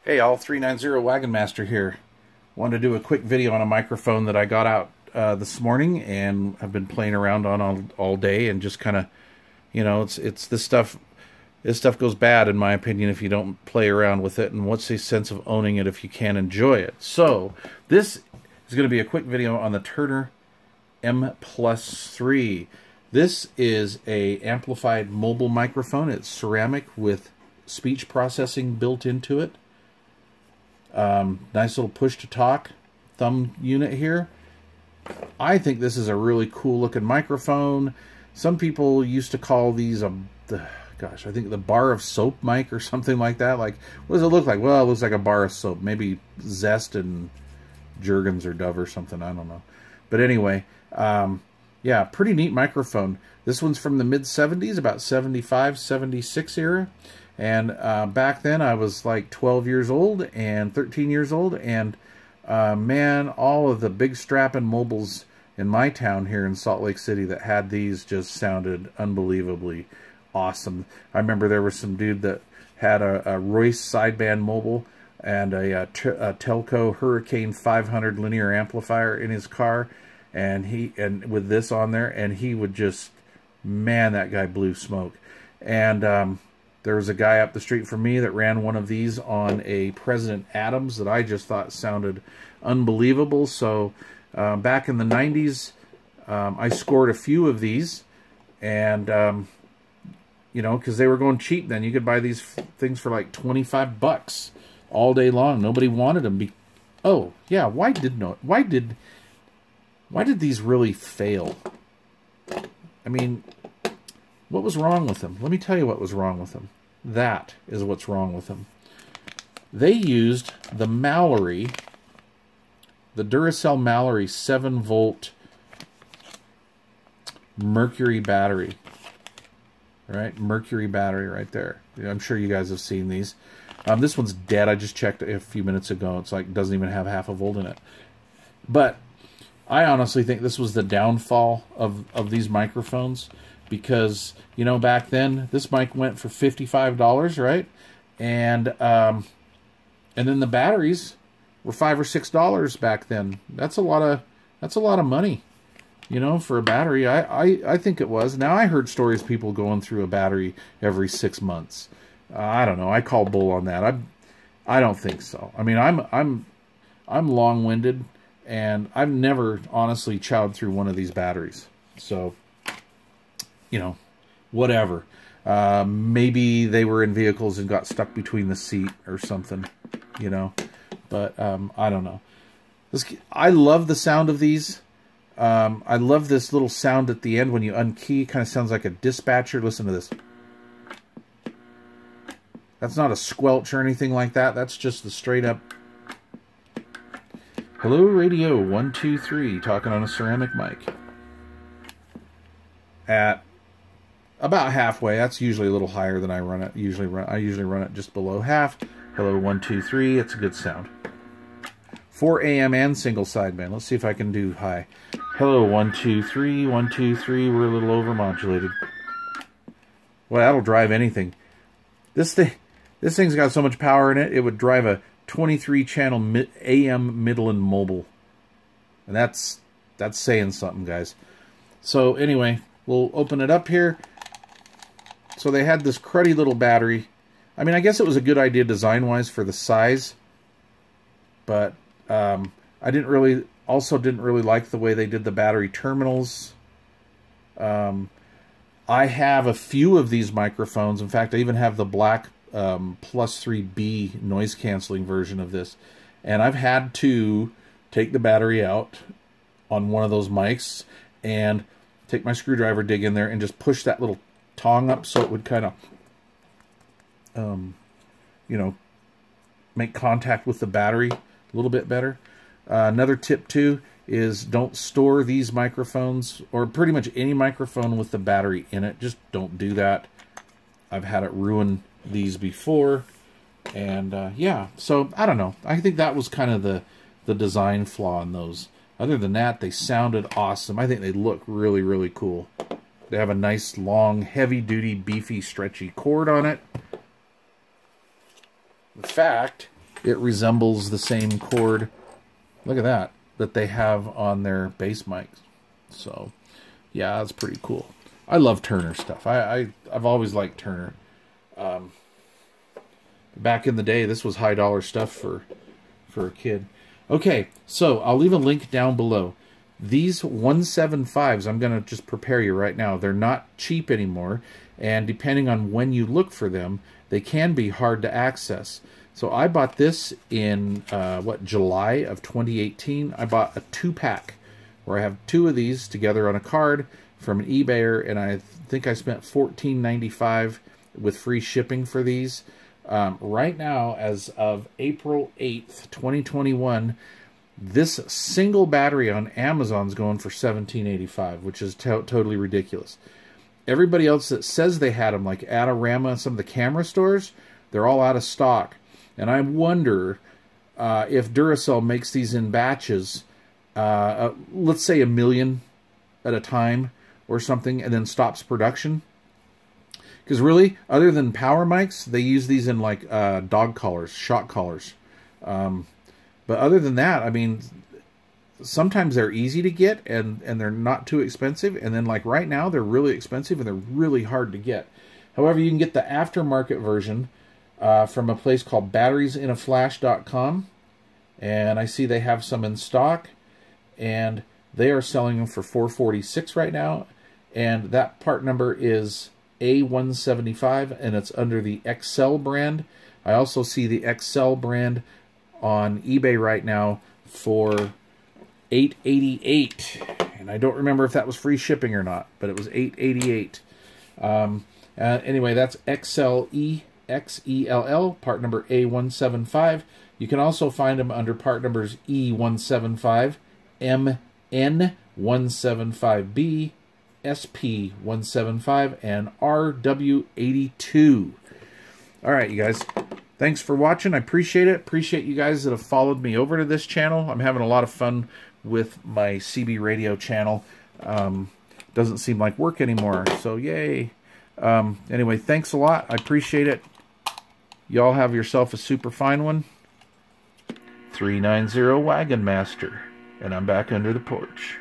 Hey all, 390 Wagon Master here. Wanted to do a quick video on a microphone that I got out this morning and I've been playing around on all day, and just kind of, you know, it's this stuff goes bad in my opinion if you don't play around with it, and what's the sense of owning it if you can't enjoy it. So this is going to be a quick video on the Turner M+3. This is a amplified mobile microphone. It's ceramic with speech processing built into it. Nice little push-to-talk thumb unit here. I think this is a really cool looking microphone. Some people used to call these I think the bar of soap mic or something like that. Like, what does it look like? Well, it looks like a bar of soap. Maybe Zest and Jergens or Dove or something. I don't know. But anyway, yeah, pretty neat microphone. This one's from the mid-70s, about 75, 76 era. And back then I was like 12 years old and 13 years old, and man, all of the big strapping mobiles in my town here in Salt Lake City that had these just sounded unbelievably awesome. I remember there was some dude that had a Royce sideband mobile and a Telco Hurricane 500 linear amplifier in his car, and with this on there, and he would just, man, that guy blew smoke. And there was a guy up the street from me that ran one of these on a President Adams that I just thought sounded unbelievable. So back in the 90s, I scored a few of these, and you know, because they were going cheap then. You could buy these things for like 25 bucks all day long. Nobody wanted them. Oh yeah, why did these really fail? I mean, what was wrong with them? Let me tell you what was wrong with them. That is what's wrong with them. They used the Mallory, the Duracell Mallory 7-volt mercury battery. Right? Mercury battery right there. I'm sure you guys have seen these. This one's dead. I just checked it a few minutes ago. It's like, doesn't even have half a volt in it. But I honestly think this was the downfall of these microphones. Because, you know, back then this mic went for $55, right? And then the batteries were $5 or $6 back then. That's a lot of money, you know, for a battery. I think it was. Now I heard stories of people going through a battery every 6 months. I don't know. I call bull on that. I don't think so. I mean, I'm long-winded, and I've never honestly chowed through one of these batteries. So, you know, whatever. Maybe they were in vehicles and got stuck between the seat or something, you know. But I don't know. I love the sound of these. I love this little sound at the end when you unkey. It kind of sounds like a dispatcher. Listen to this. That's not a squelch or anything like that. That's just the straight up. Hello, radio 123, talking on a ceramic mic. At about halfway. That's usually a little higher than I run it. I usually run it just below half. Hello 123. It's a good sound. 4 AM and single sideband. Let's see if I can do high. Hello 123 123. We're a little overmodulated. Well, that'll drive anything. This thing's got so much power in it. It would drive a 23 channel AM Midland mobile, and that's saying something, guys. So anyway, we'll open it up here. So they had this cruddy little battery. I mean, I guess it was a good idea design-wise for the size, but I didn't really like the way they did the battery terminals. I have a few of these microphones. In fact, I even have the black +3B noise-canceling version of this, and I've had to take the battery out on one of those mics and take my screwdriver, dig in there, and just push that little tong up so it would kind of, you know, make contact with the battery a little bit better. Another tip, too, is don't store these microphones, or pretty much any microphone with the battery in it. Just don't do that. I've had it ruin these before. And, yeah, so, I don't know. I think that was kind of the design flaw in those. Other than that, they sounded awesome. I think they look really, really cool. They have a nice, long, heavy-duty, beefy, stretchy cord on it. In fact, it resembles the same cord. Look at that they have on their bass mics. So, yeah, that's pretty cool. I love Turner stuff. I've always liked Turner. Back in the day, this was high dollar stuff for a kid. Okay, so I'll leave a link down below. These 175s, I'm going to just prepare you right now. They're not cheap anymore, and depending on when you look for them, they can be hard to access. So I bought this in, July of 2018. I bought a 2-pack where I have 2 of these together on a card from an eBayer, and I think I spent $14.95 with free shipping for these. Right now, as of April 8th, 2021, this single battery on Amazon is going for $17.85, which is totally ridiculous. Everybody else that says they had them, like Adorama, some of the camera stores, they're all out of stock. And I wonder if Duracell makes these in batches, let's say 1 million at a time or something, and then stops production. Because really, other than power mics, they use these in like dog collars, shock collars. But other than that, I mean, sometimes they're easy to get and they're not too expensive. And then like right now, they're really expensive and they're really hard to get. However, you can get the aftermarket version from a place called batteriesinaflash.com. And I see they have some in stock. And they are selling them for $446 right now. And that part number is A175, and it's under the XL brand. I also see the XL brand on eBay right now for $888, and I don't remember if that was free shipping or not, but it was $888. Anyway, that's XLEXELL, part number A175. You can also find them under part numbers E175, MN175B, SP175, and RW82. All right, you guys. Thanks for watching. I appreciate it. Appreciate you guys that have followed me over to this channel. I'm having a lot of fun with my CB radio channel. Doesn't seem like work anymore, so yay. Anyway, thanks a lot. I appreciate it. Y'all have yourself a super fine one. 390 Wagon Master, and I'm back under the porch.